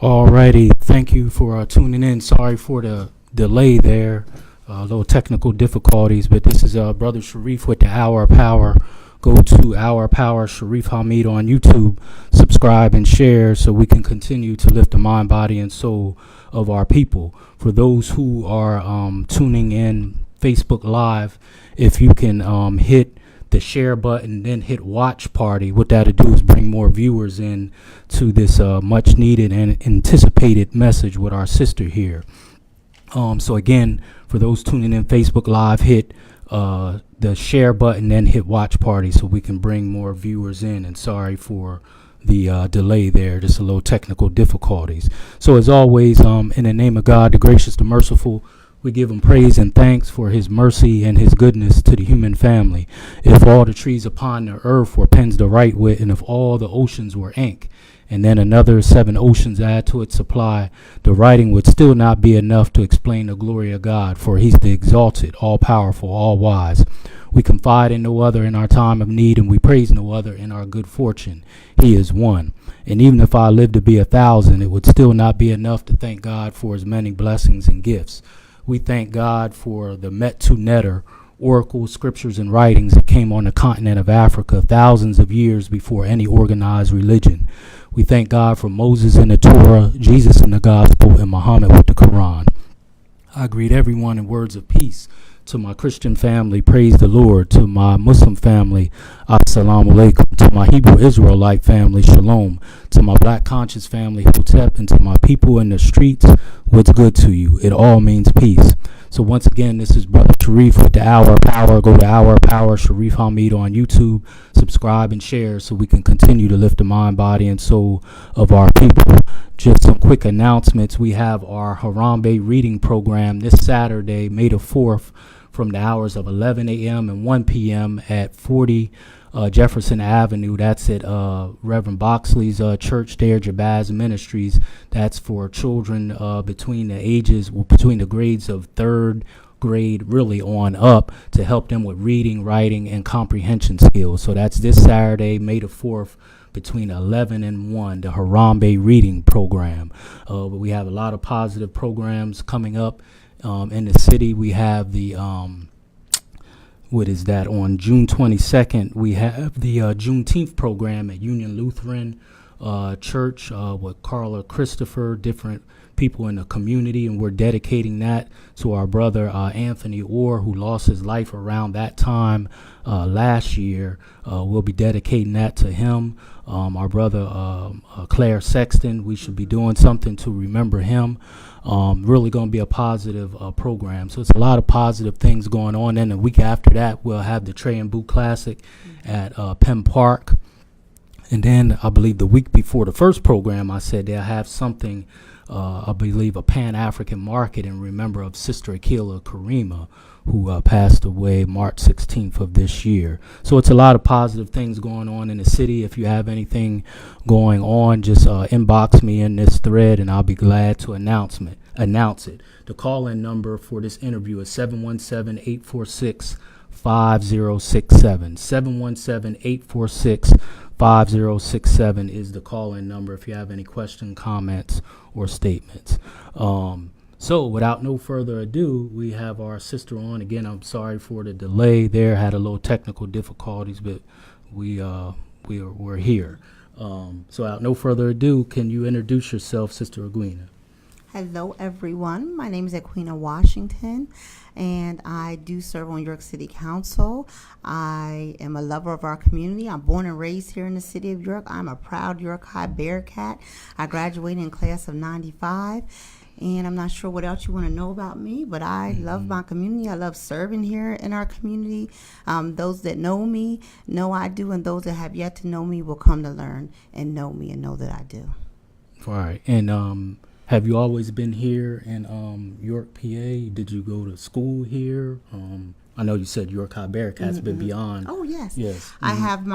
Alrighty, thank you for tuning in. Sorry for the delay there, little technical difficulties, but this is Brother Sharif with the Hour of Power. Go to Hour of Power Sharif Hamid on YouTube, subscribe and share so we can continue to lift the mind, body, and soul of our people. For those who are tuning in Facebook Live, if you can hit the share button, then hit watch party. What that'll do is bring more viewers in to this much needed and anticipated message with our sister here. So again, for those tuning in Facebook Live, hit the share button, then hit watch party so we can bring more viewers in. And sorry for the delay there, just a little technical difficulties. So as always, in the name of God, the gracious, the merciful, we give him praise and thanks for his mercy and his goodness to the human family. If all the trees upon the earth were pens to write with, and if all the oceans were ink, and then another 7 oceans add to its supply, the writing would still not be enough to explain the glory of God, for he's the exalted, all-powerful, all-wise. We confide in no other in our time of need, and we praise no other in our good fortune. He is one. And even if I lived to be 1,000, it would still not be enough to thank God for his many blessings and gifts. We thank God for the Metu Neter, oracles, scriptures, and writings that came on the continent of Africa thousands of years before any organized religion. We thank God for Moses and the Torah, Jesus in the Gospel, and Muhammad with the Quran. I greet everyone in words of peace. To my Christian family, praise the Lord. To my Muslim family, assalamu alaikum. To my Hebrew Israelite family, shalom. To my black conscious family, hotep. And to my people in the streets, what's good to you? It all means peace. So once again, this is Brother Sharif with the Hour of Power. Go to Hour of Power Sharif Hamid on YouTube. Subscribe and share so we can continue to lift the mind, body, and soul of our people. Just some quick announcements. We have our Harambe reading program this Saturday, May the 4th, from the hours of 11 a.m. and 1 p.m. at 40 Jefferson Avenue. That's at Reverend Boxley's church there, Jabaz Ministries. That's for children between the grades of third grade really on up, to help them with reading, writing, and comprehension skills. So that's this Saturday, May the 4th, between 11 and 1, the Harambe reading program. But we have a lot of positive programs coming up in the city. We have the on June 22nd, we have the Juneteenth program at Union Lutheran Church with Carla Christopher, different people in the community, and we're dedicating that to our brother Anthony Orr, who lost his life around that time last year. We'll be dedicating that to him. Our brother Claire Sexton, we should be doing something to remember him. Really going to be a positive program. So it's a lot of positive things going on. And the week after that, we'll have the Trey and Boot Classic at Penn Park. And then I believe the week before the first program, I said they'll have something, I believe a Pan-African market in remember of Sister Akila Karima, who passed away March 16th of this year. So it's a lot of positive things going on in the city. If you have anything going on, just inbox me in this thread, and I'll be glad to announce it. The call-in number for this interview is 717-846-5067. 717-846-5067 is the call-in number if you have any questions, comments, or statements. So without no further ado, we have our sister on. Again, I'm sorry for the delay there. Had a little technical difficulties, but we're here. So without no further ado, can you introduce yourself, Sister Edquina? Hello, everyone. My name is Edquina Washington, and I do serve on York City Council. I am a lover of our community. I'm born and raised here in the city of York. I'm a proud York High Bearcat. I graduated in class of 95. And I'm not sure what else you want to know about me, but I love my community. I love serving here in our community. Those that know me know I do, and those that have yet to know me will come to learn and know me and know that I do. All right. And have you always been here in York, PA? Did you go to school here? I know you said York High Bearcats, but beyond. Oh, yes. Yes. I have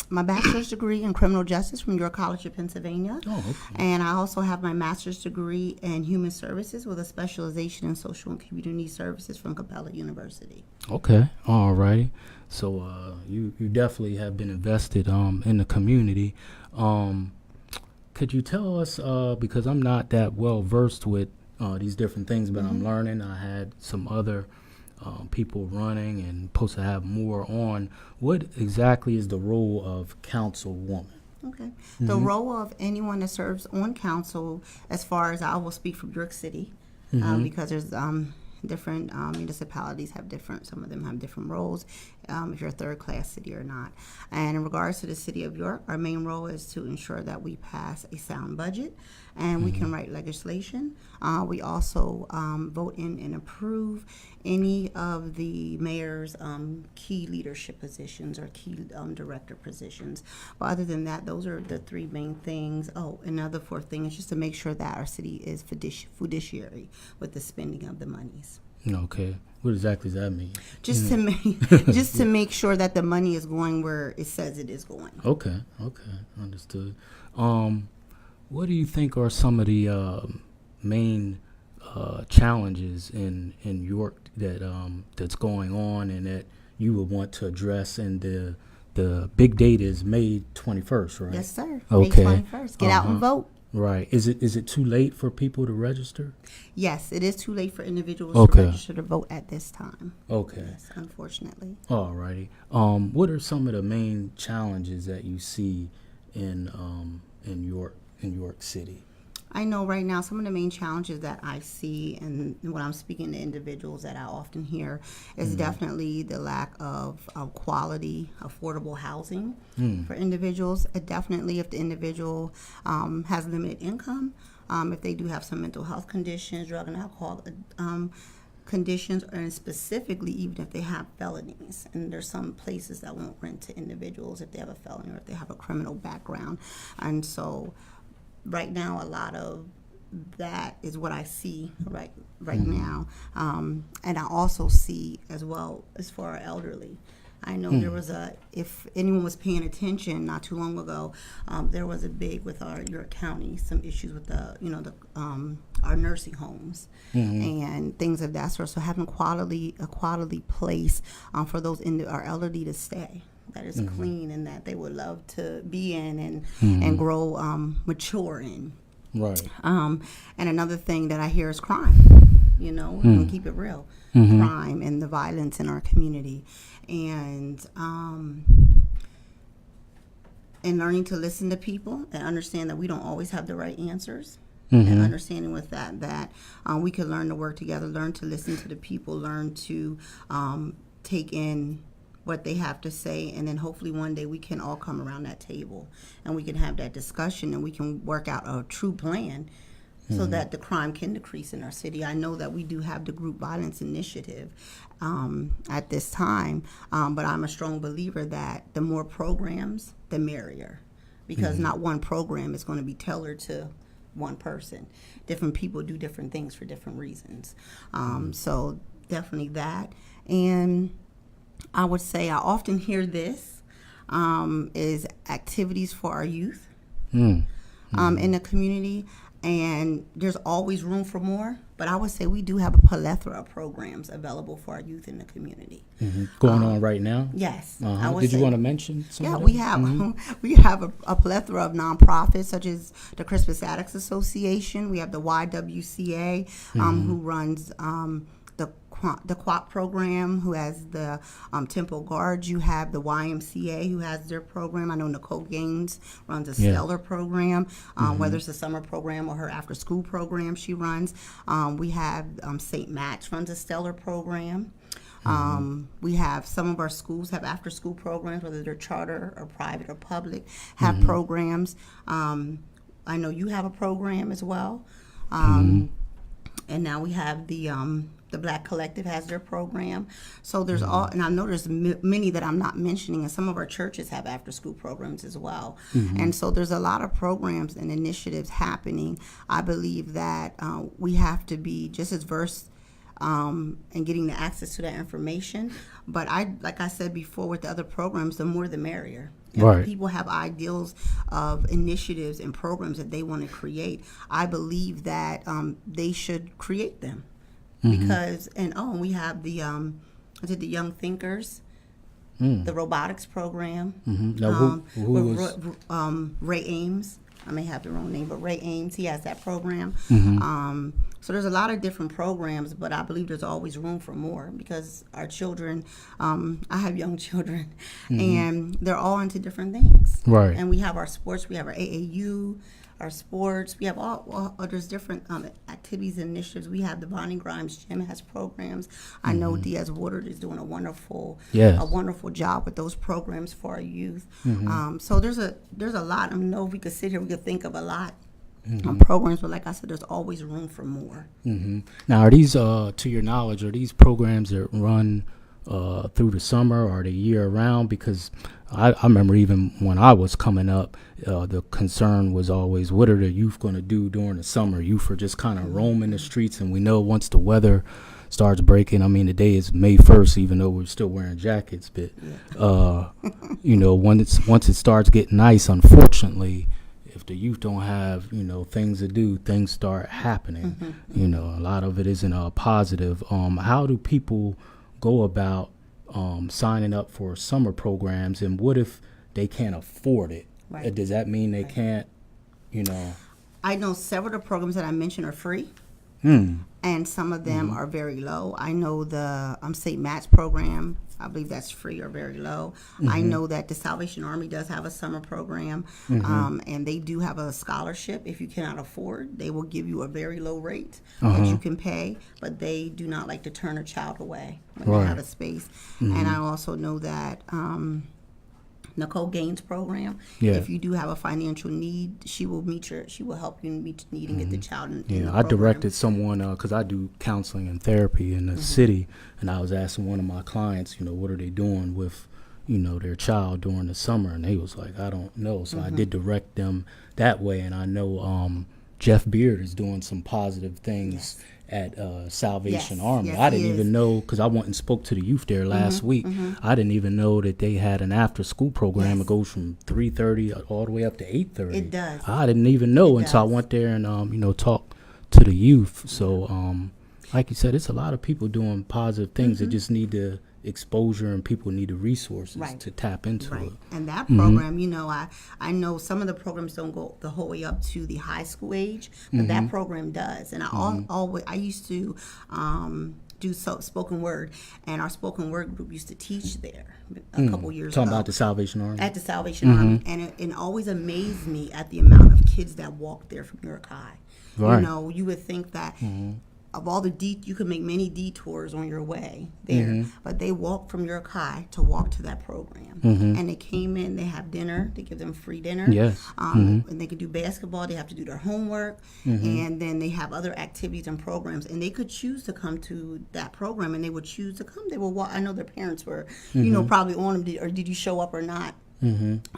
my bachelor's degree in criminal justice from York College of Pennsylvania. Oh, okay. And I also have my master's degree in human services with a specialization in social and community services from Capella University. Okay. All righty. So you definitely have been invested in the community. Could you tell us, because I'm not that well versed with these different things, but I'm learning. I had some other people running and supposed to have more on. What exactly is the role of councilwoman? Okay. The role of anyone that serves on council, as far as I will speak from York City, because there's different municipalities have different, some of them have different roles, if you're a third class city or not. And in regards to the city of York, our main role is to ensure that we pass a sound budget and we can write legislation. We also vote in and approve any of the mayor's key leadership positions or key director positions. But other than that, those are the three main things. Oh, another fourth thing is just to make sure that our city is fiduciary with the spending of the monies. Okay. What exactly does that mean? Just to make to make sure that the money is going where it says it is going. Okay. Understood. What do you think are some of the main challenges in York that that's going on and that you would want to address? And the big date is May 21st, right? Yes, sir. Okay. May 21st. Get out and vote. Right. Is it too late for people to register? Yes, it is too late for individuals Okay. to register to vote at this time. Okay. Yes, unfortunately. All righty. What are some of the main challenges that you see in York City? I know right now some of the main challenges that I see, and when I'm speaking to individuals that I often hear, is definitely the lack of quality, affordable housing for individuals. Definitely, if the individual has limited income, if they do have some mental health conditions, drug and alcohol conditions, and specifically even if they have felonies. And there's some places that won't rent to individuals if they have a felony or if they have a criminal background. And so right now, a lot of that is what I see right now. And I also see as well as for our elderly. I know there was if anyone was paying attention not too long ago, there was a big with our York County, some issues with our nursing homes and things of that sort. So having a quality place for those our elderly to stay that is clean and that they would love to be in and grow mature in. Right. And another thing that I hear is crime. We're gonna keep it real. Crime and the violence in our community, and learning to listen to people and understand that we don't always have the right answers. And understanding with that we can learn to work together, learn to listen to the people, learn to take in what they have to say, and then hopefully one day we can all come around that table and we can have that discussion and we can work out a true plan so that the crime can decrease in our city. I know that we do have the group violence initiative at this time, but I'm a strong believer that the more programs, the merrier, because not one program is going to be tailored to one person. Different people do different things for different reasons. So definitely that. And I would say I often hear this is activities for our youth in the community, and there's always room for more, but I would say we do have a plethora of programs available for our youth in the community. Going on right now? Yes. Did you want to mention some of them? We have we have a plethora of nonprofits such as the Crispus Attucks Association. We have the YWCA who runs the QUAP program, who has the Temple Guards. You have the YMCA, who has their program. I know Nicole Gaines runs a stellar program, whether it's a summer program or her after-school program she runs. We have St. Matt's runs a stellar program. We have some of our schools have after-school programs, whether they're charter or private or public, have programs. I know you have a program as well. And now we have the Black Collective has their program. So there's and I know there's many that I'm not mentioning, and some of our churches have after-school programs as well. And so there's a lot of programs and initiatives happening. I believe that we have to be just as versed and getting the access to that information. But like I said before with the other programs, the more the merrier. If people have ideals of initiatives and programs that they want to create, I believe that they should create them. Because, and we have the Young Thinkers, the robotics program, Now, Ray Ames I may have the wrong name, but Ray Ames, he has that program. Mm-hmm. So there's a lot of different programs, but I believe there's always room for more because our children, I have young children, and they're all into different things. Right. And we have our sports, we have our AAU, our sports, we have all there's different activities and initiatives. We have the Bonnie Grimes Gym has programs. I know Diaz Woodard is doing a wonderful job with those programs for our youth. So there's a lot. I know if we could sit here, we could think of a lot programs, but like I said, there's always room for more. Now, are these, to your knowledge, are these programs that run through the summer or the year round? Because I remember even when I was coming up, the concern was always, what are the youth going to do during the summer? Youth are just kind of roaming the streets, and we know once the weather starts breaking, I mean, the day is May 1st, even though we're still wearing jackets, but, once it starts getting nice, unfortunately, if the youth don't have, things to do, things start happening. A lot of it isn't positive. How do people go about signing up for summer programs, and what if they can't afford it? Right. Does that mean they can't, I know several of the programs that I mentioned are free, and some of them are very low. I know the State Match program, I believe that's free or very low. I know that the Salvation Army does have a summer program, and they do have a scholarship. If you cannot afford, they will give you a very low rate that you can pay, but they do not like to turn a child away when they're out of space. And I also know that Nicole Gaines' program, if you do have a financial need, she will help you meet the need and get the child in the I program. directed someone, because I do counseling and therapy in the city, and I was asking one of my clients, what are they doing with, their child during the summer, and they was like, I don't know. So I did direct them that way, and I know Jeff Beard is doing some positive things at Salvation Army. I didn't even know, because I went and spoke to the youth there last week. I didn't even know that they had an after-school program. It goes from 3:30 all the way up to 8:30. It does. I didn't even know until I went there and talked to the youth. So, like you said, it's a lot of people doing positive things. They just need the exposure, and people need the resources to tap into it. And that program, I know some of the programs don't go the whole way up to the high school age, but that program does. And I used to do spoken word, and our spoken word group used to teach there a couple years ago. Talking about the Salvation Army? At the Salvation Army. And it always amazed me at the amount of kids that walked there from York High. Right. You would think that of all you could make many detours on your way there, but they walked from York High to walk to that program. And they came in, they have dinner, they give them free dinner. Yes. And they can do basketball, they have to do their homework, and then they have other activities and programs, and they could choose to come to that program, and they would choose to come. They will walk. I know their parents were, probably on them, or did you show up or not?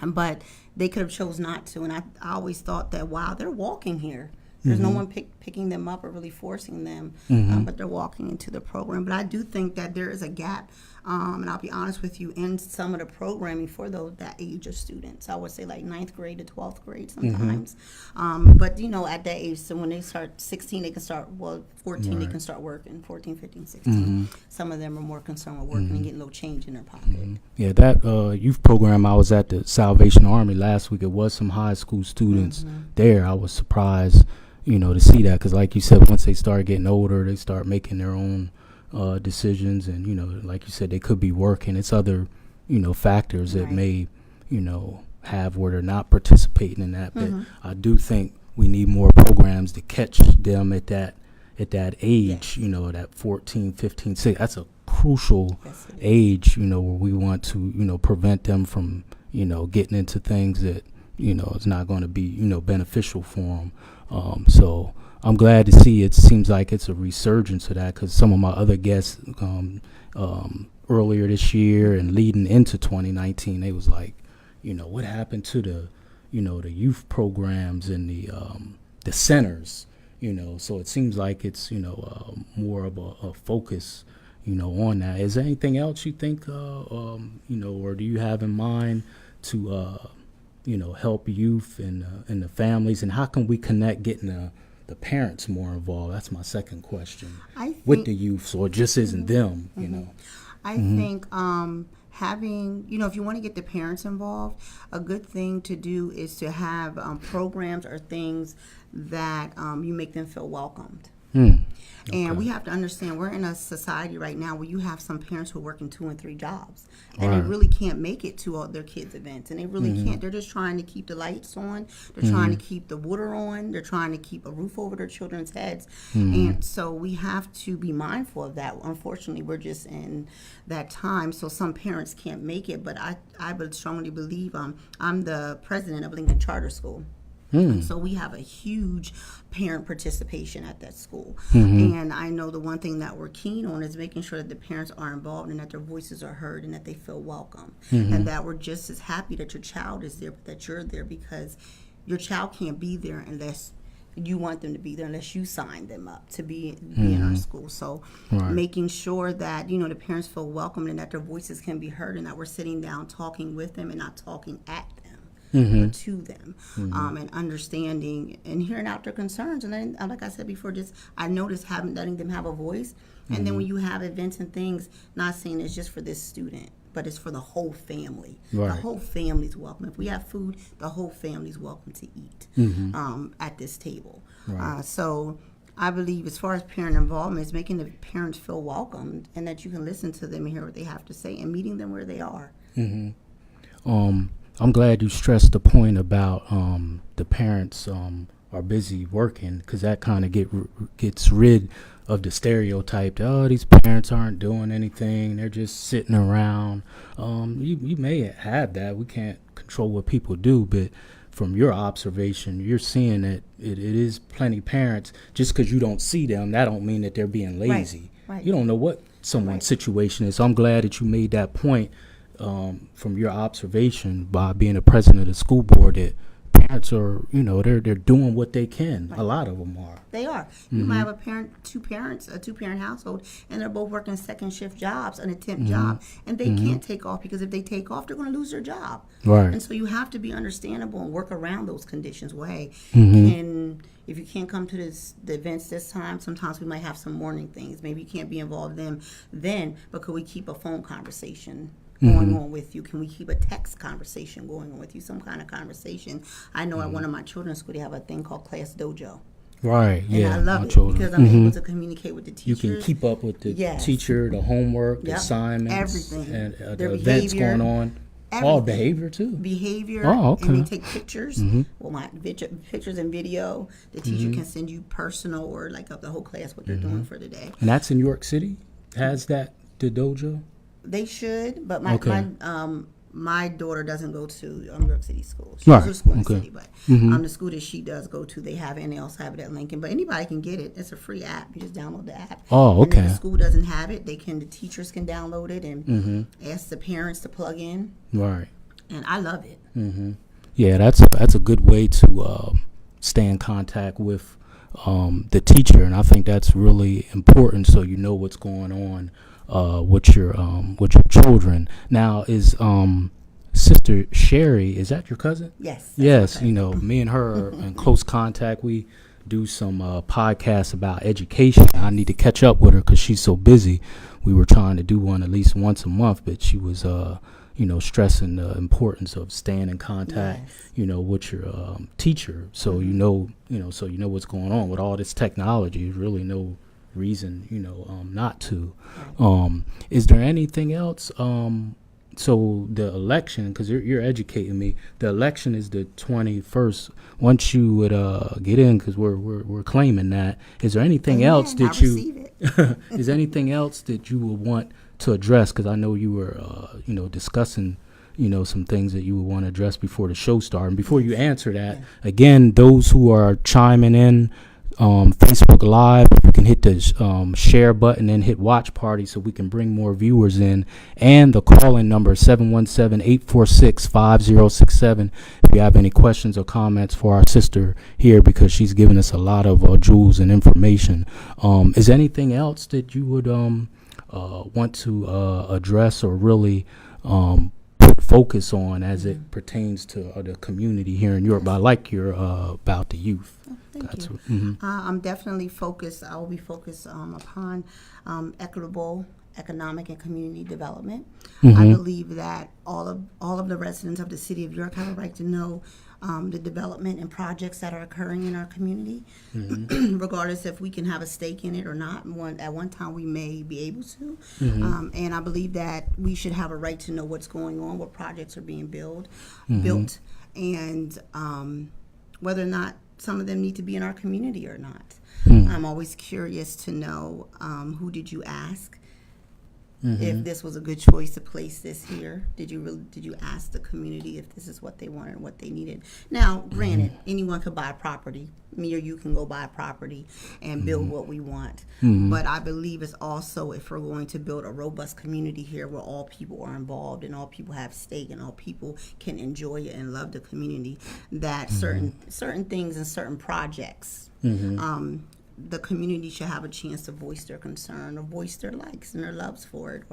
But they could have chose not to, and I always thought that, wow, they're walking here. There's no one picking them up or really forcing them, but they're walking into the program. But I do think that there is a gap, and I'll be honest with you, in some of the programming for that age of students. I would say like 9th grade to 12th grade sometimes. But, at that age, so when they start 16, they can start, 14, they can start working, 14, 15, 16. Some of them are more concerned with working and getting a little change in their pocket. Yeah, that youth program, I was at the Salvation Army last week. It was some high school students there. I was surprised to see that, because like you said, once they start getting older, they start making their own decisions, and like you said, they could be working. It's other factors that may have where they're not participating in that. But I do think we need more programs to catch them at that age, that 14, 15, 16. That's a crucial age, where we want to prevent them from getting into things that is not going to be beneficial for them. So I'm glad to see it seems like it's a resurgence of that, because some of my other guests earlier this year and leading into 2019, they was like, what happened to the the youth programs and the centers, so it seems like it's more of a focus on that. Is there anything else you think or do you have in mind to help youth and the families, and how can we connect getting the parents more involved? That's my second question. With the youth, so it just isn't them, I think having, if you want to get the parents involved, a good thing to do is to have programs or things that you make them feel welcomed. And we have to understand we're in a society right now where you have some parents who are working 2 and 3 jobs, and they really can't make it to all their kids' events, and they really can't. They're just trying to keep the lights on. They're trying to keep the water on. They're trying to keep a roof over their children's heads. And so we have to be mindful of that. Unfortunately, we're just in that time, so some parents can't make it. But I would strongly believe I'm the president of Lincoln Charter School. And so we have a huge parent participation at that school. And I know the one thing that we're keen on is making sure that the parents are involved and that their voices are heard and that they feel welcome. And that we're just as happy that your child is there, but that you're there, because your child can't be there unless you want them to be there, unless you sign them up to be in our school. So making sure that, the parents feel welcome and that their voices can be heard and that we're sitting down talking with them and not talking at them. But to them, and understanding and hearing out their concerns. And then, like I said before, I noticed letting them have a voice. And then when you have events and things, not saying it's just for this student, but it's for the whole family. The whole family's welcome. If we have food, the whole family's welcome to eat at this table. So I believe as far as parent involvement is making the parents feel welcomed and that you can listen to them and hear what they have to say and meeting them where they are. I'm glad you stressed the point about the parents are busy working, because that kind of gets rid of the stereotype that, these parents aren't doing anything, they're just sitting around. You may have that. We can't control what people do, but from your observation, you're seeing that it is plenty parents. Just because you don't see them, that don't mean that they're being lazy. You don't know what someone's situation is. So I'm glad that you made that point. From your observation by being a president of the school board, that parents are, they're doing what they can. A lot of them are. They are. You might have a two-parent household, and they're both working second shift jobs, an temp job, and they can't take off, because if they take off, they're going to lose their job. And so you have to be understandable and work around those conditions. Well, hey, if you can't come to the events this time, sometimes we might have some morning things. Maybe you can't be involved then, but could we keep a phone conversation going on with you? Can we keep a text conversation going on with you? Some kind of conversation. I know at one of my children's school they have a thing called Class Dojo. And I love it because I'm able to communicate with the teachers. You can keep up with the teacher, the homework, the assignments, everything, and their the events going on. All behavior too. And they take pictures. Well, my pictures and video. The teacher can send you personal or like up the whole class what they're doing for the day. And that's in New York City. Has that the dojo? They should, but my daughter doesn't go to New York City school. She goes to school in the city, but the school that she does go to, they have it, and they also have it at Lincoln. But anybody can get it. It's a free app. You just download the app. And if the school doesn't have it, the teachers can download it and ask the parents to plug in. And I love it. Yeah, that's a good way to stay in contact with the teacher, and I think that's really important, so you know what's going on with your children. Now, is Sister Sherry, is that your cousin? Yes. Yes. Me and her are in close contact. We do some podcasts about education. I need to catch up with her because she's so busy. We were trying to do one at least once a month, but she was stressing the importance of staying in contact, with your teacher, so you know what's going on with all this technology. There's really no reason, not to. Is there anything else? So the election, because you're educating me, the election is the 21st. Once you would get in, because we're claiming that. Is there anything else that is there anything else that you would want to address? Because I know you were, discussing, some things that you would want to address before the show started. And before you answer that, again, those who are chiming in, Facebook Live, you can hit the share button and hit watch party so we can bring more viewers in. And the call-in number is 717-846-5067 if you have any questions or comments for our sister here, because she's given us a lot of jewels and information. Is there anything else that you would want to address or really put focus on as it pertains to the community here in Europe? I like your about the youth. Thank you. I'm definitely focused. I will be focused upon equitable economic and community development. Mhm. I believe that all of the residents of the city of York have a right to know the development and projects that are occurring in our community, regardless if we can have a stake in it or not. At one time, we may be able to. And I believe that we should have a right to know what's going on, what projects are being built, and whether or not some of them need to be in our community or not. I'm always curious to know, who did you ask? If this was a good choice to place this here, did you ask the community if this is what they wanted and what they needed? Now, granted, anyone could buy a property. Me or you can go buy a property and build what we want. But I believe it's also, if we're going to build a robust community here where all people are involved and all people have stake and all people can enjoy it and love the community, that certain things and certain projects, the community should have a chance to voice their concern or voice their likes and their loves for it,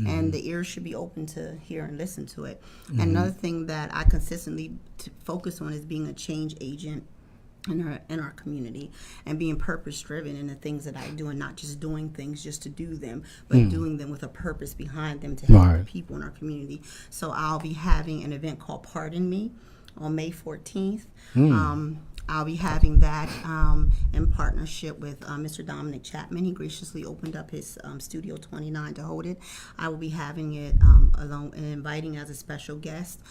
and the ears should be open to hear and listen to it. Another thing that I consistently focus on is being a change agent in our community and being purpose driven in the things that I do, and not just doing things just to do them, but doing them with a purpose behind them to help the people in our community. So I'll be having an event called Pardon Me on May 14th. I'll be having that in partnership with Mr. Dominic Chapman. He graciously opened up his Studio 29 to hold it. I will be having it alone and inviting as a special guest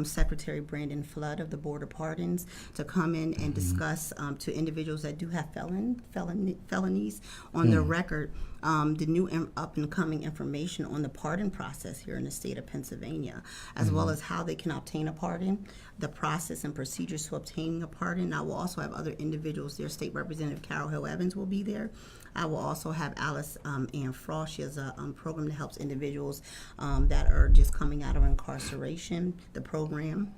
Secretary Brandon Flood of the Board of Pardons to come in and discuss to individuals that do have felonies on their record, the new up and coming information on the pardon process here in the state of Pennsylvania, as well as how they can obtain a pardon, the process and procedures to obtaining a pardon. I will also have other individuals there. State Representative Carol Hill Evans will be there. I will also have Alice Ann Frost. She has a program that helps individuals that are just coming out of incarceration. The program,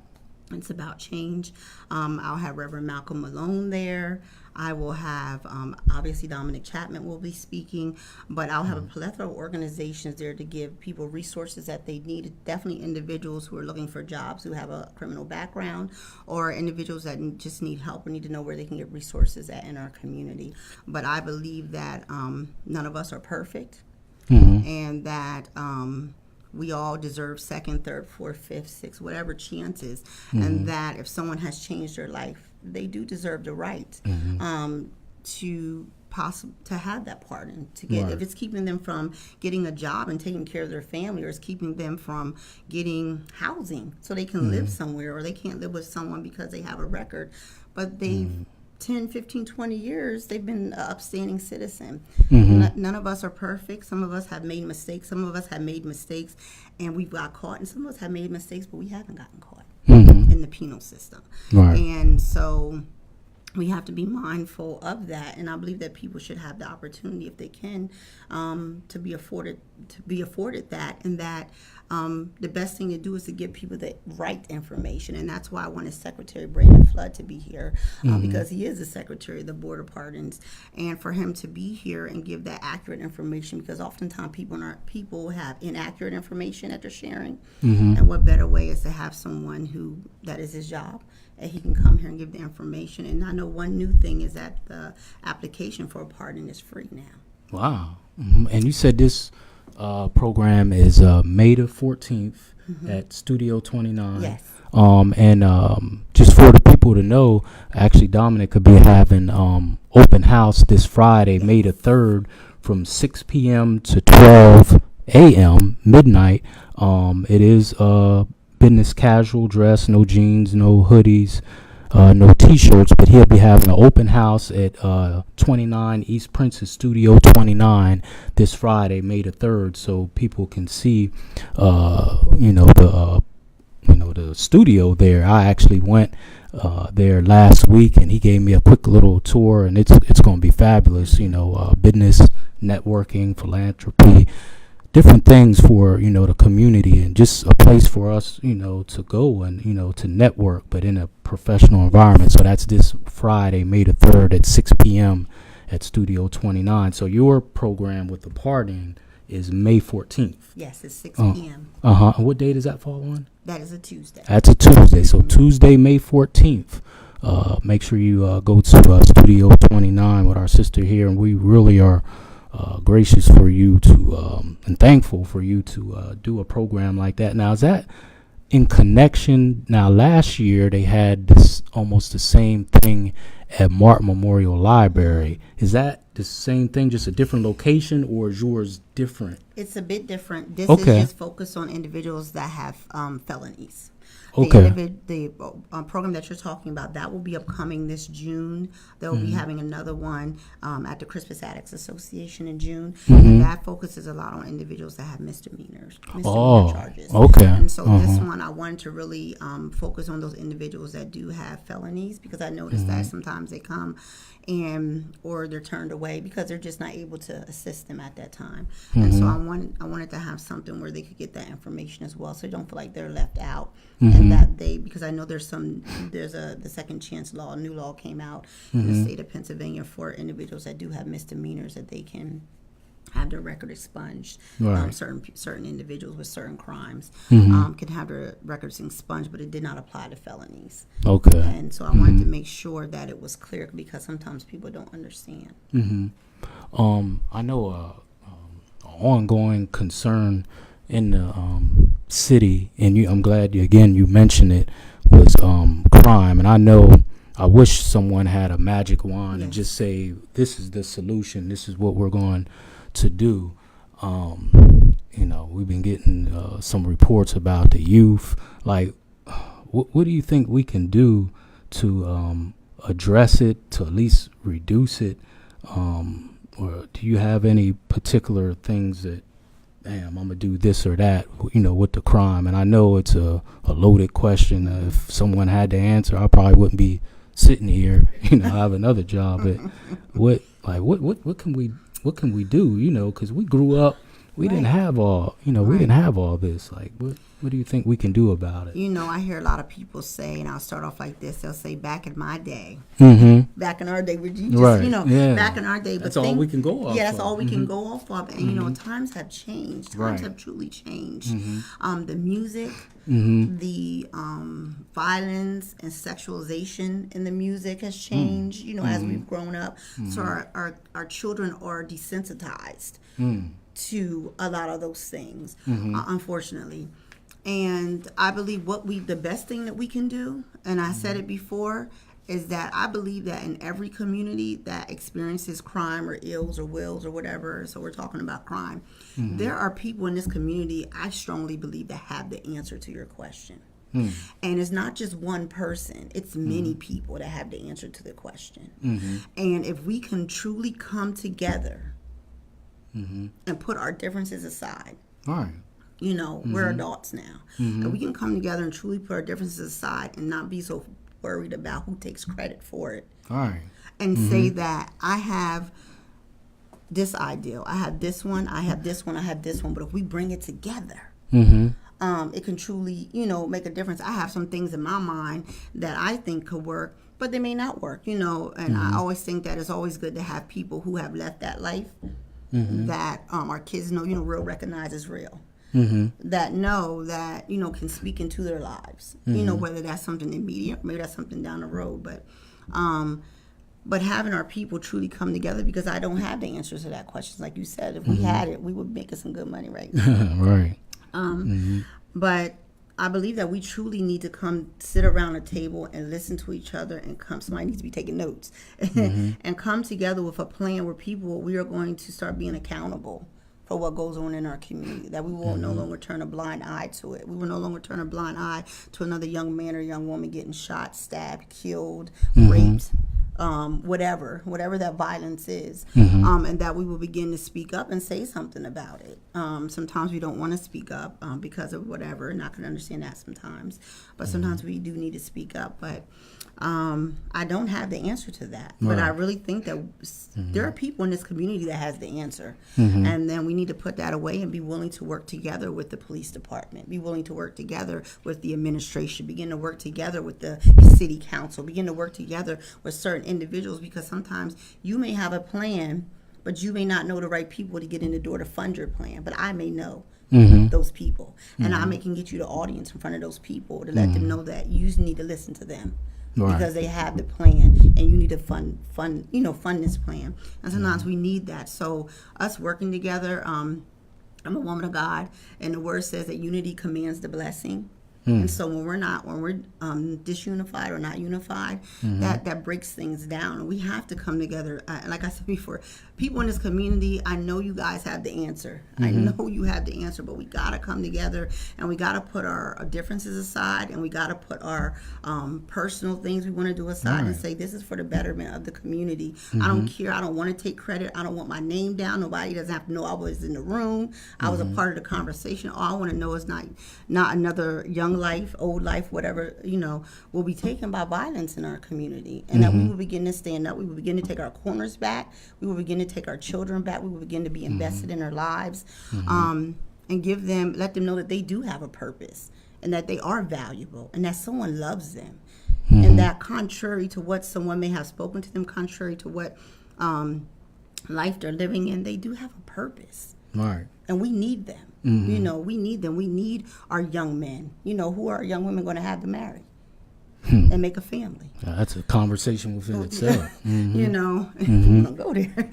it's about change. I'll have Reverend Malcolm Malone there. I will have, obviously, Dominic Chapman will be speaking, but I'll have a plethora of organizations there to give people resources that they need. Definitely individuals who are looking for jobs, who have a criminal background, or individuals that just need help or need to know where they can get resources at in our community. But I believe that none of us are perfect, and that we all deserve second, third, fourth, fifth, sixth, whatever chances, and that if someone has changed their life, they do deserve the right to have that pardon, to get, if it's keeping them from getting a job and taking care of their family, or it's keeping them from getting housing so they can live somewhere, or they can't live with someone because they have a record, but they've 10, 15, 20 years, they've been an upstanding citizen. None of us are perfect. Some of us have made mistakes. Some of us have made mistakes and we've got caught. And some of us have made mistakes, but we haven't gotten caught in the penal system. And so we have to be mindful of that. And I believe that people should have the opportunity, if they can, to be afforded that, and that the best thing to do is to give people the right information. And that's why I wanted Secretary Brandon Flood to be here, because he is the Secretary of the Board of Pardons, and for him to be here and give that accurate information, because oftentimes people have inaccurate information that they're sharing. And what better way is to have someone who that is his job, and he can come here and give the information. And I know one new thing is that the application for a pardon is free now. Wow. And you said this program is May the 14th at Studio 29. Yes. And just for the people to know, actually Dominic could be having open house this Friday, May the 3rd, from 6 p.m. to 12 a.m. midnight. It is business casual dress, no jeans, no hoodies, no t-shirts, but he'll be having an open house at 29 East Princess, Studio 29 this Friday, May the 3rd, so people can see the studio there. I actually went there last week, and he gave me a quick little tour, and it's going to be fabulous. Business, networking, philanthropy, different things for the community, and just a place for us to go and to network, but in a professional environment. So that's this Friday, May the 3rd at 6 p.m. at Studio 29. So your program with the pardon is May 14th. Yes, it's 6 p.m. And what day does that fall on? That is a Tuesday. That's a Tuesday. So Tuesday, May 14th. Make sure you go to Studio 29 with our sister here, and we really are gracious for you to and thankful for you to do a program like that. Now, is that in connection? Now, last year they had this almost the same thing at Martin Memorial Library. Is that the same thing, just a different location, or is yours different? It's a bit different. This Okay. is just focused on individuals that have felonies. Okay. The program that you're talking about, that will be upcoming this June. They'll be having another one at the Crispus Addicts Association in June. And that focuses a lot on individuals that have misdemeanor charges. Okay. And so this one, I wanted to really focus on those individuals that do have felonies, because I noticed that sometimes they come or they're turned away because they're just not able to assist them at that time. And so I wanted to have something where they could get that information as well, so they don't feel like they're left out. And that because I know there's the second chance law, a new law came out in the state of Pennsylvania for individuals that do have misdemeanors, that they can have their record expunged. Right. Certain individuals with certain crimes can have their records expunged, but it did not apply to felonies. Okay. And so I wanted to make sure that it was clear, because sometimes people don't understand. I know ongoing concern in the city, and I'm glad you mentioned it, was crime. And I wish someone had a magic wand and just say, this is the solution, this is what we're going to do. We've been getting some reports about the youth. Like, what do you think we can do to address it, to at least reduce it? Or do you have any particular things that, I'm going to do this or that, with the crime? And I know it's a loaded question. If someone had to answer, I probably wouldn't be sitting here, I have another job. But what can we do, because we grew up, we didn't have all, we didn't have all this. Like, what do you think we can do about it? I hear a lot of people say, and I'll start off like this, they'll say, back in my day, back in our day, would you just, back in our day. That's all we can go off Yeah, that's of. all we can go off of. And, times have changed. Times have truly changed. The music, the violence and sexualization in the music has changed, as we've grown up. So our children are desensitized to a lot of those things, unfortunately. And I believe the best thing that we can do, and I said it before, is that I believe that in every community that experiences crime or ills or wills or whatever, so we're talking about crime, there are people in this community, I strongly believe, that have the answer to your question. And it's not just one person, it's many people that have the answer to the question. And if we can truly come together and put our differences aside. All right. We're adults now. And we can come together and truly put our differences aside and not be so worried about who takes credit for it. All right. And say that I have this ideal, I have this one, I have this one, I have this one. But if we bring it together, it can truly, make a difference. I have some things in my mind that I think could work, but they may not work, and I always think that it's always good to have people who have left that life that our kids know, real recognize as real. That know that, can speak into their lives, whether that's something immediate, maybe that's something down the road, but having our people truly come together, because I don't have the answers to that question. Like you said, if we had it, we would make some good money right now. Right. But I believe that we truly need to sit around a table and listen to each other, and somebody needs to be taking notes and come together with a plan where we are going to start being accountable for what goes on in our community, that we will no longer turn a blind eye to it. We will no longer turn a blind eye to another young man or young woman getting shot, stabbed, killed, raped, whatever that violence is, and that we will begin to speak up and say something about it. Sometimes we don't want to speak up because of whatever, and I can understand that sometimes, but sometimes we do need to speak up. But I don't have the answer to that, but I really think that there are people in this community that has the answer, and then we need to put that away and be willing to work together with the police department, be willing to work together with the administration, begin to work together with the city council, begin to work together with certain individuals, because sometimes you may have a plan, but you may not know the right people to get in the door to fund your plan, but I may know those people, and I can get you the audience in front of those people to let them know that you need to listen to them Right. because they have the plan, and you need to fund this plan. And sometimes we need that. So us working together. I'm a woman of God, and the word says that unity commands the blessing. And so when we're disunified or not unified, that breaks things down. And we have to come together. Like I said before, people in this community, I know you guys have the answer. I know you have the answer, but we got to come together, and we got to put our differences aside, and we got to put our personal things we want to do aside and say, this is for the betterment of the community. I don't care. I don't want to take credit. I don't want my name down. Nobody doesn't have to know I was in the room. I was a part of the conversation. All I want to know is not another young life, old life, whatever, will be taken by violence in our community. And that we will begin to stand up. We will begin to take our corners back. We will begin to take our children back. We will begin to be invested in their lives, and let them know that they do have a purpose, and that they are valuable, and that someone loves them. And that contrary to what someone may have spoken to them, contrary to what life they're living in, they do have a purpose. Right. And we need them. We need them. We need our young men. Who are our young women going to have to marry and make a family? That's a conversation within itself. We're going to go there.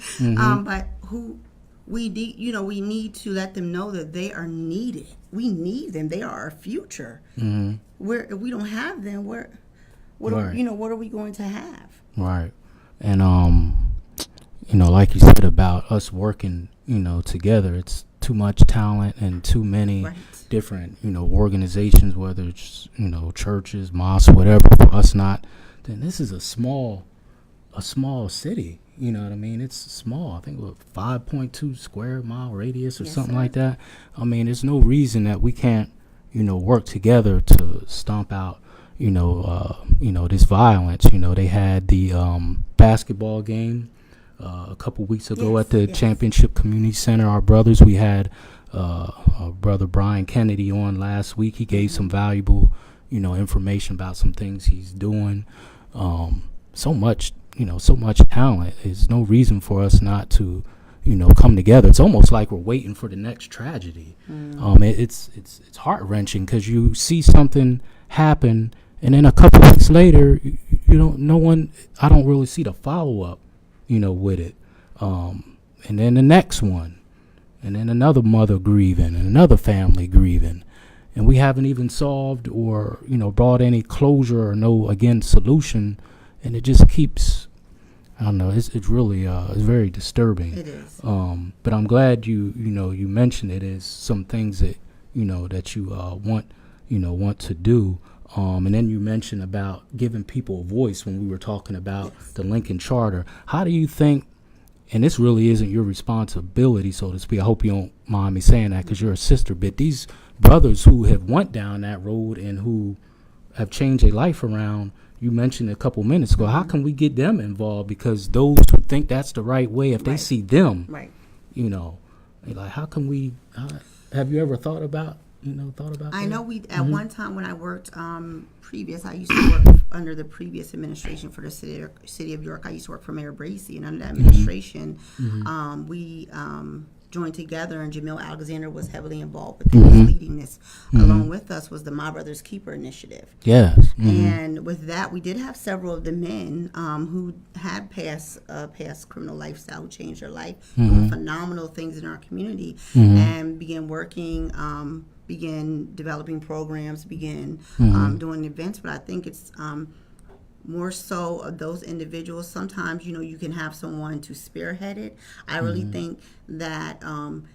But who we need, we need to let them know that they are needed. We need them. They are our future. If we don't have them, what are we going to have? Right. And like you said about us working, together, it's too much talent and too many different, organizations, whether it's, churches, mosques, whatever, for us not, then this is a small city. You know what I mean? It's small. I think with 5.2 square mile radius or something like that. I mean, there's no reason that we can't, work together to stomp out, this violence. They had the basketball game a couple weeks ago at the Championship Community Center. Our brothers, we had our brother Brian Kennedy on last week. He gave some valuable, information about some things he's doing. So much talent. There's no reason for us not to, come together. It's almost like we're waiting for the next tragedy. It's heart-wrenching because you see something happen, and then a couple weeks later, I don't really see the follow-up, with it. And then the next one, and then another mother grieving, and another family grieving. And we haven't even solved or, brought any closure or solution. And it just keeps, I don't know, it's really, it's very disturbing. It is. But I'm glad you mentioned it as some things that, that you want to do. And then you mentioned about giving people a voice when we were talking about the Lincoln Charter. How do you think, and this really isn't your responsibility, so to speak, I hope you don't mind me saying that because you're a sister, but these brothers who have went down that road and who have changed their life around, you mentioned a couple minutes ago, how can we get them involved? Because those who think that's the right way, if they see them, like, how can we, have you ever thought about that? I know we, at one time when I worked I used to work under the previous administration for the city of York. I used to work for Mayor Bracy, and under that administration, we joined together, and Jamil Alexander was heavily involved with leading this. Along with us was the My Brother's Keeper initiative. Yes. And with that, we did have several of the men who had past criminal lifestyle, who changed their life, doing phenomenal things in our community, and began working, began developing programs, began doing events. But I think it's more so of those individuals. Sometimes, you can have someone to spearhead it. I really think that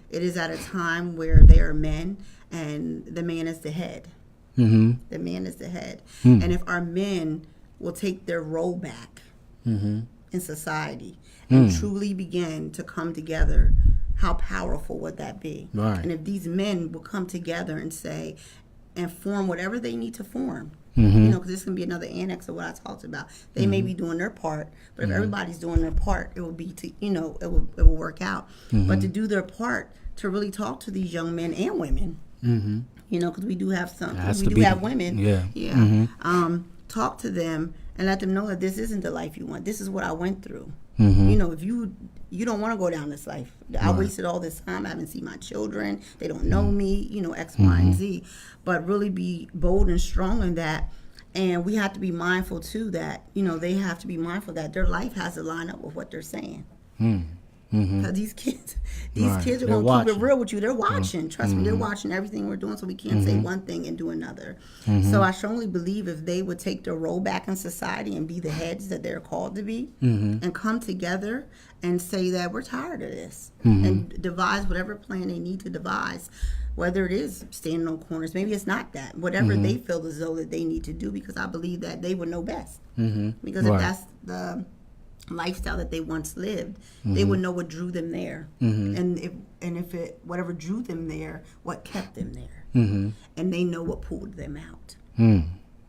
it is at a time where there are men, and the man is the head. The man is the head. And if our men will take their role back in society and truly begin to come together, how powerful would that be? Right. And if these men will come together and say, and form whatever they need to form, because this can be another annex of what I talked about. They may be doing their part, but if everybody's doing their part, it will be to, it will work out. But to do their part, to really talk to these young men and women, because we do have some, we do have women. Talk to them and let them know that this isn't the life you want. This is what I went through. If you don't want to go down this life. I wasted all this time. I haven't seen my children. They don't know me, X, Y, and Z. But really be bold and strong in that And we have to be mindful too that, they have to be mindful that their life has to line up with what they're saying. Because these kids Right. are They're going to keep watching. it real with you. They're watching. Trust me, they're watching everything we're doing, so we can't say one thing and do another. So I strongly believe if they would take their role back in society and be the heads that they're called to be, and come together and say that we're tired of this, and devise whatever plan they need to devise, whether it is standing on corners, maybe it's not that, whatever they feel as though that they need to do, because I believe that they would know best. Because if Right. that's the lifestyle that they once lived, they would know what drew them there, and if it whatever drew them there, what kept them there, and they know what pulled them out.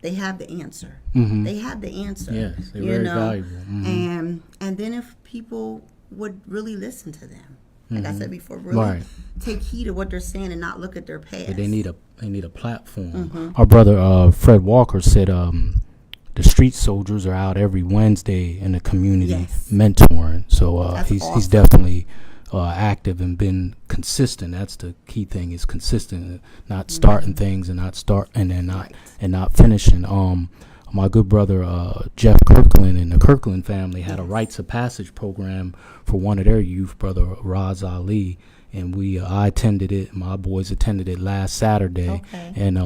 They have the answer. They have the answer. Yes, they're very valuable. And then if people would really listen to them, like I said before, really Right. take heed of what they're saying and not look at their past. But they need a platform. Our brother Fred Walker said the street soldiers are out every Wednesday in the community Yes. mentoring. So That's he's awesome. definitely active and been consistent. That's the key thing, is consistent, not starting things and not finishing. My good brother Jeff Kirkland and the Kirkland family had a rites of passage program for one of their youth, brother Raz Ali, and I attended it. My boys attended it last Saturday, Okay. and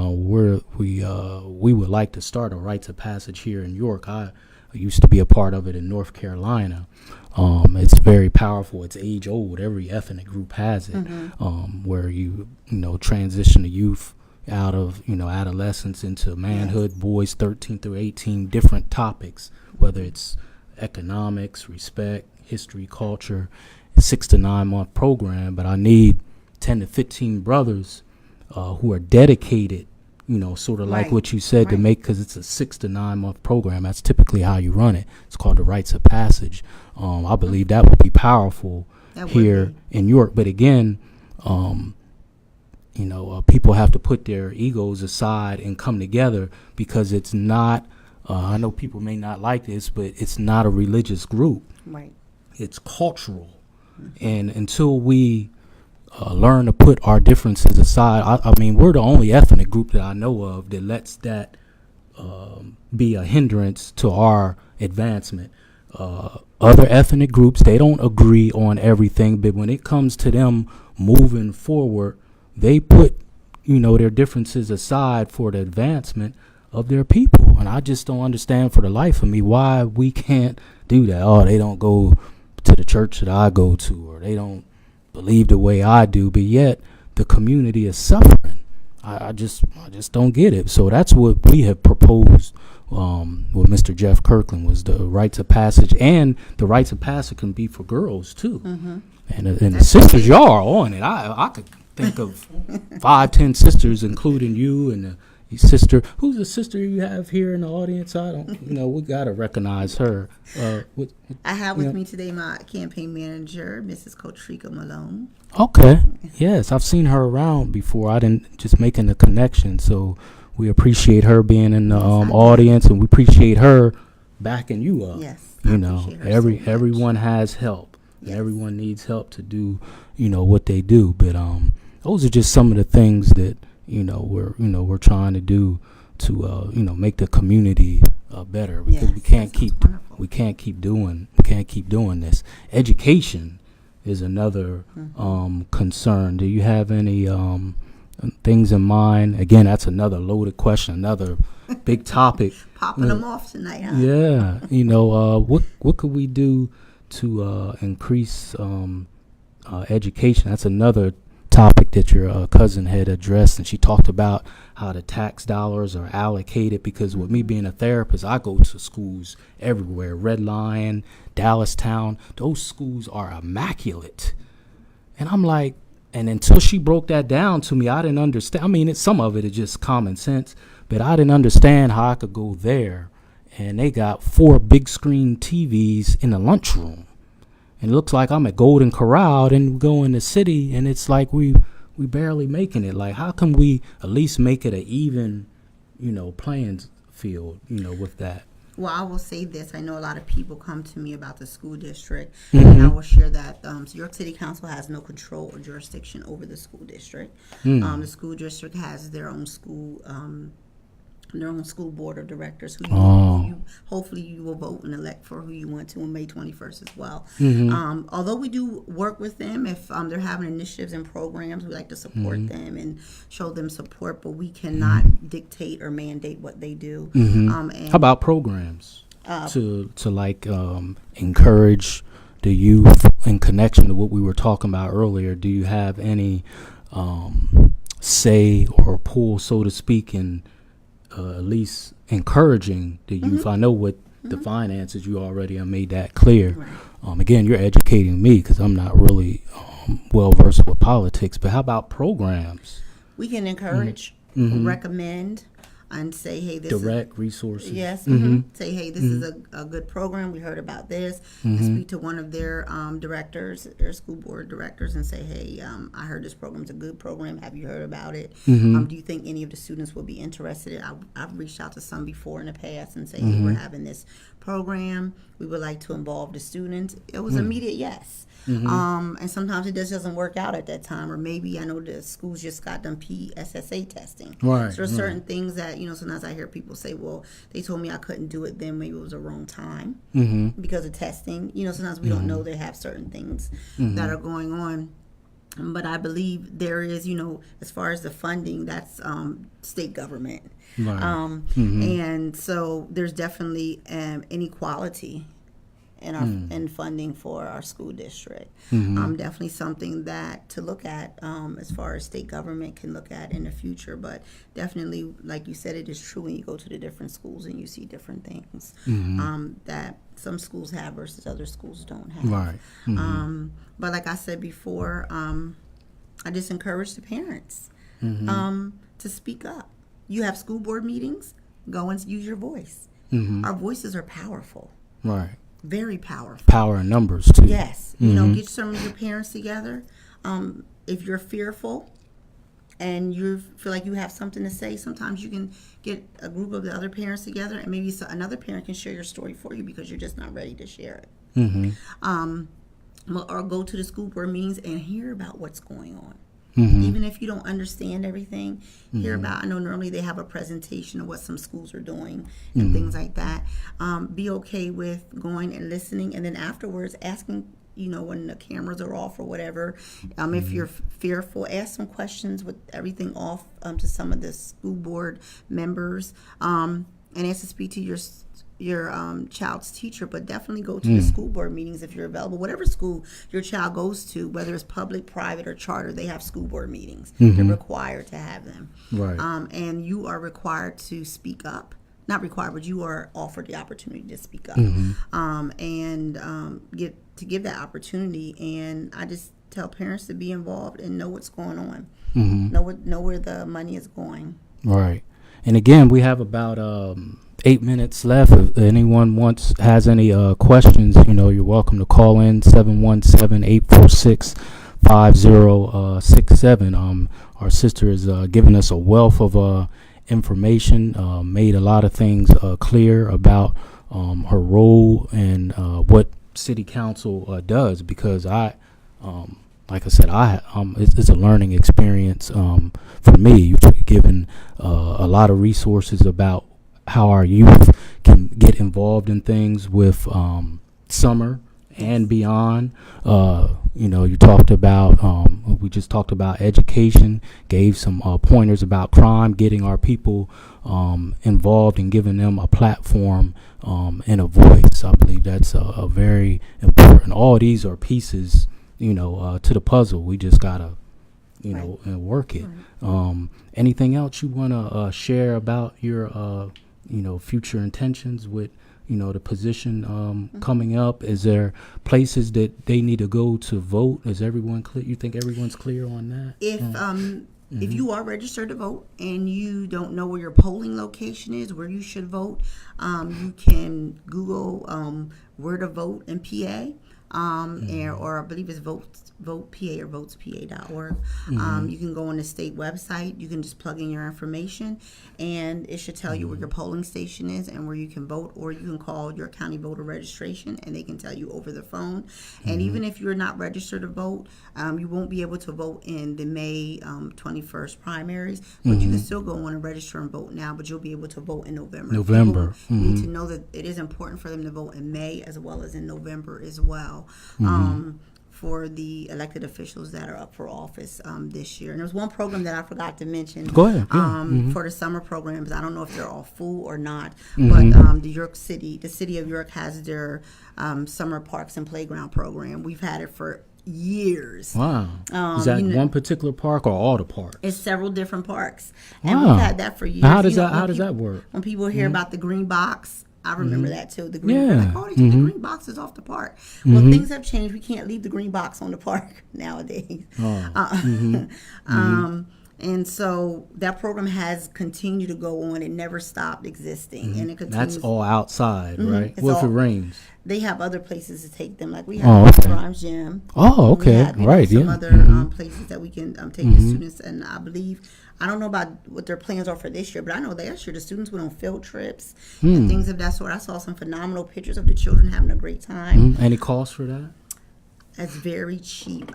we would like to start a rites of passage here in York. I used to be a part of it in North Carolina. It's very powerful. It's age old. Every ethnic group has it, where you transition the youth out of adolescence into manhood. Yes. Boys 13 through 18, different topics, whether it's economics, respect, history, culture. 6 to 9 month program, but I need 10 to 15 brothers who are dedicated, sort of like Right. what you said, to Right. make, because it's a 6 to 9 month program. That's typically how you run it. It's called the rites of passage. I believe that would be powerful That would here be. in York. But again, people have to put their egos aside and come together, because it's not, I know people may not like this, but it's not a religious group. Right. It's cultural. And until we learn to put our differences aside, I mean, we're the only ethnic group that I know of that lets that be a hindrance to our advancement. Other ethnic groups, they don't agree on everything, but when it comes to them moving forward, they put, their differences aside for the advancement of their people. And I just don't understand for the life of me why we can't do that. Oh, they don't go to the church that I go to, or they don't believe the way I do, but yet the community is suffering. I just don't get it. So that's what we have proposed with Mr. Jeff Kirkland, was the rites of passage, and the rites of passage can be for girls too. And the sisters, y'all are on it. I could think of 5-10 sisters, including you and the sister. Who's the sister you have here in the audience? I don't, we gotta recognize her. I have with me today my campaign manager, Mrs. Kotrika Malone. Okay. Yes, I've seen her around before. I didn't just making the connection. So we appreciate her being in the audience, and we appreciate her backing you up. Yes, I appreciate her so much. Everyone has help. Yes. Everyone needs help to do, what they do. But those are just some of the things that we're trying to do to make the community better, because Yes, we can't that sounds keep wonderful. we can't keep doing this. Education is another concern. Do you have any things in mind? Again, that's another loaded question, another big topic. Popping them off tonight, huh? Yeah, what could we do to increase education? That's another topic that your cousin had addressed, and she talked about how the tax dollars are allocated, because with me being a therapist, I go to schools everywhere. Red Lion, Dallastown, those schools are immaculate. And I'm like, and until she broke that down to me, I didn't understand. I mean, some of it is just common sense, but I didn't understand how I could go there and they got 4 big screen TVs in the lunchroom. And it looks like I'm at Golden Corral, and we go in the city, and it's like we barely making it. Like, how can we at least make it an even, playing field, with that? Well, I will say this. I know a lot of people come to me about the school district, and I will share that so York City Council has no control or jurisdiction over the school district. The school district has their own school their own school board of directors Oh. hopefully you will vote and elect for who you want to on May 21st as well. Mm-hmm. Although we do work with them if they're having initiatives and programs, we like to support them and show them support, but we cannot dictate or mandate what they do. And How about programs to like encourage the youth in connection to what we were talking about earlier? Do you have any say or pull, so to speak, in at least encouraging the youth? I know with the finances, you already have made that clear. Right. Again, you're educating me because I'm not really well versed with politics. But how about programs? We can encourage, recommend, and say, hey, this Direct resources. Yes. Say, hey, this is a good program. We heard about this. And speak to one of their directors, their school board directors, and say, hey, I heard this program's a good program. Have you heard about it? Do you think any of the students will be interested in it? I've reached out to some before in the past and say, hey, we're having this program. We would like to involve the students. It was immediate yes. And sometimes it just doesn't work out at that time, or maybe I know the schools just got done PSSA testing. Right. So there's certain things that, sometimes I hear people say, well, they told me I couldn't do it then, maybe it was the wrong time because of testing. Sometimes we don't know they have certain things that are going on. But I believe there is, as far as the funding, that's state government. Right. And so there's definitely inequality in funding for our school district. Definitely something that to look at as far as state government can look at in the future. But definitely, like you said, it is true when you go to the different schools and you see different things that some schools have versus other schools don't have. Right. But like I said before, I just encourage the parents to speak up. You have school board meetings, go and use your voice. Our voices are powerful. Right. Very powerful. Power in numbers too. Yes. Get some of your parents together. If you're fearful and you feel like you have something to say, sometimes you can get a group of the other parents together, and maybe another parent can share your story for you because you're just not ready to share it. Or go to the school board meetings and hear about what's going on. Even if you don't understand everything, hear about, I know normally they have a presentation of what some schools are doing and things like that. Be okay with going and listening, and then afterwards asking, when the cameras are off or whatever, if you're fearful, ask some questions with everything off to some of the school board members, and ask to speak to your child's teacher, but definitely go to the school board meetings if you're available. Whatever school your child goes to, whether it's public, private, or charter, they have school board meetings. They're required to have them. Right. And you are required to speak up. Not required, but you are offered the opportunity to speak up. And give that opportunity. And I just tell parents to be involved and know what's going on. Know where the money is going. Right. And again, we have about 8 minutes left. If anyone has any questions, you're welcome to call in 717-846-5067. Our sister is giving us a wealth of information, made a lot of things clear about her role and what city council does, because like I said, it's a learning experience for me. You've given a lot of resources about how our youth can get involved in things with summer and beyond. You talked about, we just talked about education, gave some pointers about crime, getting our people involved and giving them a platform and a voice. I believe that's a very important. All these are pieces, to the puzzle. We just gotta, and work it. Anything else you want to share about your future intentions with, the position coming up? Is there places that they need to go to vote? Is everyone clear? You think everyone's clear on that? If you are registered to vote and you don't know where your polling location is, where you should vote, you can Google where to vote in PA. or I believe it's Vote PA or votespa.org. You can go on the state website. You can just plug in your information, and it should tell you where your polling station is and where you can vote, or you can call your county voter registration, and they can tell you over the phone. And even if you're not registered to vote, you won't be able to vote in the May 21st primaries, but you can still go on and register and vote now, but you'll be able to vote in November. November. People need to know that it is important for them to vote in May as well as in November as well. For the elected officials that are up for office this year. And there's one program that I forgot to mention. Go ahead. Yeah. For the summer programs. I don't know if they're all full or not, but the city of York has their summer parks and playground program. We've had it for years. Wow. Is that one particular park or all the parks? It's several different parks. And Wow. we've had that for years. How does that work? When people hear about the green box, I remember that too. The green Yeah. box. Oh, they took the green boxes off the park. Well, things have changed. We can't leave the green box on the park nowadays. And so that program has continued to go on. It never stopped existing, and it continues. That's all outside, right? It's What if it all- rains? They have other places to take them, like we have Grimes Gym. Oh, okay. We have, Right, some yeah. other places that we can take the students, and I believe, I don't know about what their plans are for this year, but I know last year the students went on field trips and things of that sort. I saw some phenomenal pictures of the children having a great time. Any cost for that? It's very cheap.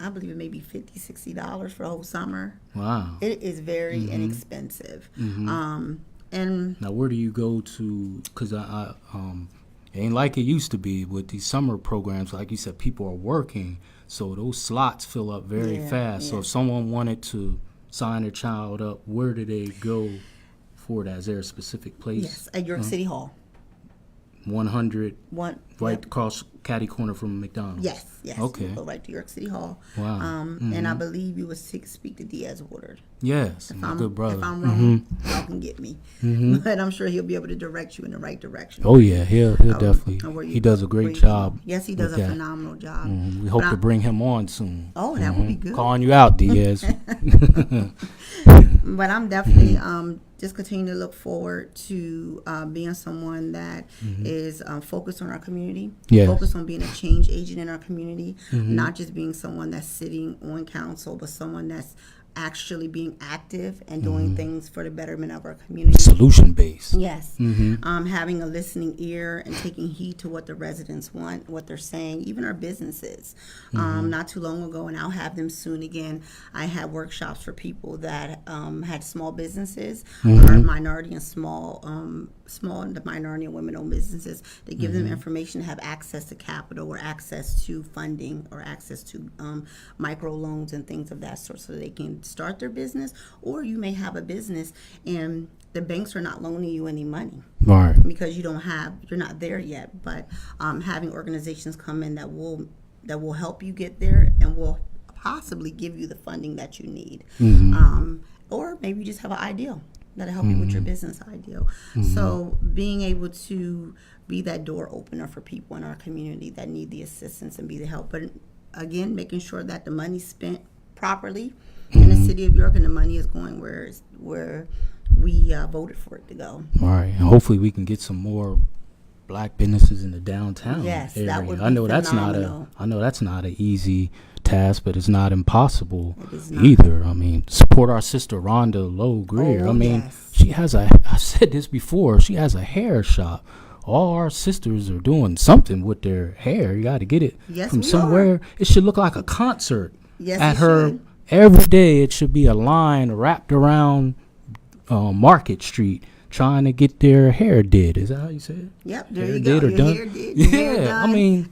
I believe it may be $50-$60 for the whole summer. Wow. It is very inexpensive. And Now, where do you go to? Because I it ain't like it used to be with these summer programs. Like you said, people are working, so those slots fill up very fast. So if someone wanted to sign their child up, where do they go for that? Is there a specific place? yes, at York City Hall. 100, One right across catty corner from McDonald's. Yes. Okay. You go right to York City Hall. Wow. And I believe you would speak to Diaz Woodard. Yes, my good brother. If I'm wrong, y'all can get me. But I'm sure he'll be able to direct you in the right direction. Oh yeah, he'll where definitely. you- He does a where great you can job. go. Yes, he does with a that. phenomenal job. We hope But to bring him on soon. Oh, that would be good. Calling you out, Diaz. But I'm definitely just continuing to look forward to being someone that is focused on our community, Yes. focused on being a change agent in our community, not just being someone that's sitting on council, but someone that's actually being active and doing things for the betterment of our community. Solution based. Yes. Having a listening ear and taking heed to what the residents want, what they're saying, even our businesses. Not too long ago, and I'll have them soon again, I had workshops for people that had small businesses, or minority and small and minority and women-owned businesses. They give them information to have access to capital or access to funding or access to micro loans and things of that sort, so they can start their business. Or you may have a business and the banks are not loaning you any money Right. because you're not there yet. But having organizations come in that will help you get there and will possibly give you the funding that you need. Or maybe you just have an ideal that'll help you with your business ideal. So being able to be that door opener for people in our community that need the assistance and be the help. But again, making sure that the money's spent properly in the city of York and the money is going where we voted for it to go. All right. And hopefully we can get some more black businesses in the downtown Yes, area. that would be I know that's phenomenal. not an easy task, but it's not impossible It is not. either. I mean, support our sister Rhonda Lowe Greer. Oh, I mean, yes. she has I've said this before, she has a hair shop. All our sisters are doing something with their hair. You got to get it Yes, from we somewhere. It should look like a concert. Yes, at it her should. every day. It should be a line wrapped around Market Street trying to get their hair did. Is that how you say it? Yep, there Hair you go. did or Your done? hair did. Your hair Yeah, done.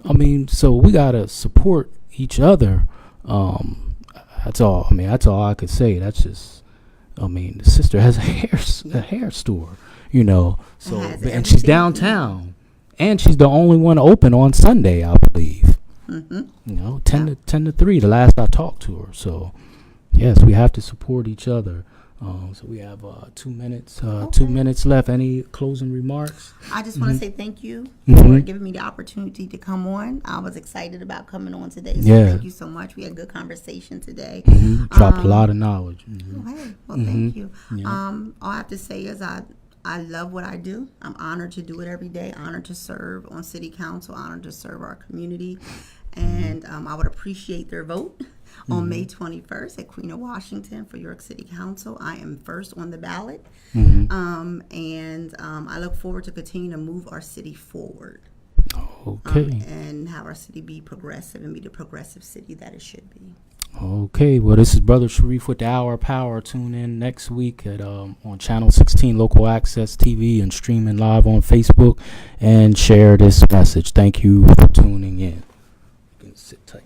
I mean, so we gotta support each other. That's all. I mean, that's all I could say. That's just. I mean, the sister has a hair store, you know. So has and everything she's you downtown, and she's the only one open on Sunday, I believe. You know, 10 to 3 the last I talked to her. So yes, we have to support each other. So we have 2 minutes. 2 minutes left. Any closing remarks? I just want to say thank you Mhm. for giving me the opportunity to come on. I was excited about coming on today. So Yeah. thank you so much. We had a good conversation today. Dropped a lot of knowledge. Oh, hey, well, thank you. Yeah. All I have to say is I I love what I do. I'm honored to do it every day, honored to serve on city council, honored to serve our community. And I would appreciate their vote on May 21st at Edquina, Washington for York City Council. I am first on the ballot. And I look forward to continue to move our city forward. Okay. And have our city be progressive and be the progressive city that it should be. Okay, well, this is Brother Sharif with the Hour of Power. Tune in next week at on Channel 16 Local Access TV and streaming live on Facebook, and share this message. Thank you for tuning in. You can sit tight.